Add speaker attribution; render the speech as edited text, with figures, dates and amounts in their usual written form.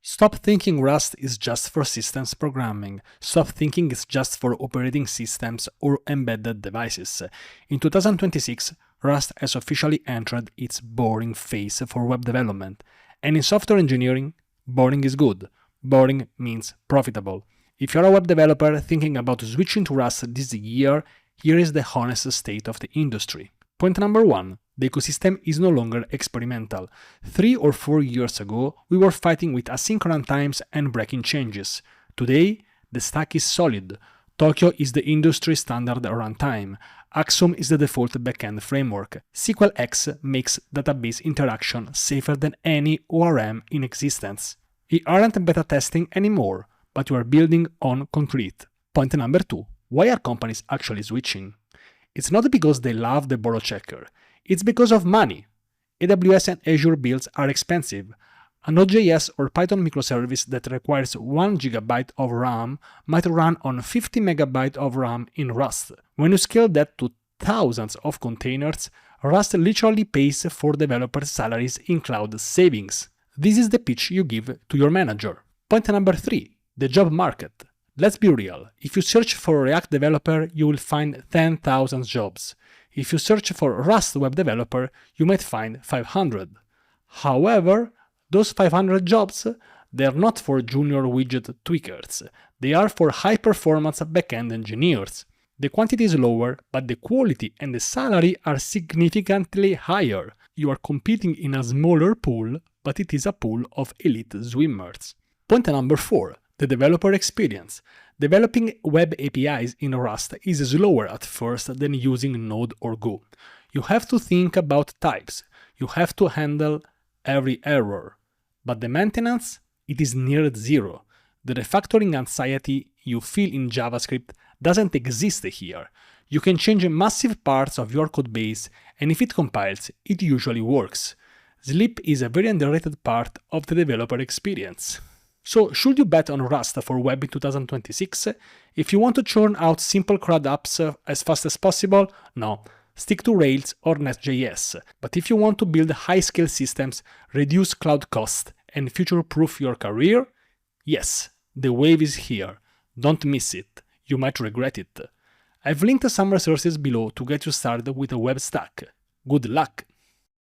Speaker 1: Stop thinking Rust is just for systems programming. Stop thinking it's just for operating systems or embedded devices. In 2026, Rust has officially entered its boring phase for web development. And in software engineering, boring is good. Boring means profitable. If you're a web developer thinking about switching to Rust this year, here is the honest state of the industry. Point number 1. The ecosystem is no longer experimental. 3 or 4 years ago, we were fighting with asynchronous times and breaking changes. Today, the stack is solid. Tokyo is the industry standard runtime. Axum is the default backend framework. SQLx makes database interaction safer than any ORM in existence. We aren't beta testing anymore, but we are building on concrete. Point number 2. Why are companies actually switching? It's not because they love the borrow checker. It's because of money. AWS and Azure builds are expensive. A Node.js or Python microservice that requires 1 GB of RAM might run on 50 MB of RAM in Rust. When you scale that to thousands of containers, Rust literally pays for developers' salaries in cloud savings. This is the pitch you give to your manager. Point number 3. The job market. Let's be real. If you search for a React developer, you will find 10,000 jobs. If you search for Rust web developer, you might find 500. However, those 500 jobs, they are not for junior widget tweakers. They are for high-performance backend engineers. The quantity is lower, but the quality and the salary are significantly higher. You are competing in a smaller pool, but it is a pool of elite swimmers. Point number 4. The developer experience. Developing web APIs in Rust is slower at first than using Node or Go. You have to think about types. You have to handle every error. But the maintenance, it is near zero. The refactoring anxiety you feel in JavaScript doesn't exist here. You can change massive parts of your codebase, and if it compiles, it usually works. Sleep is a very underrated part of the developer experience. So, should you bet on Rust for web in 2026? If you want to churn out simple CRUD apps as fast as possible, no, stick to Rails or Next.js. But if you want to build high-scale systems, reduce cloud costs, and future-proof your career, yes, the wave is here. Don't miss it. You might regret it. I've linked some resources below to get you started with a web stack. Good luck!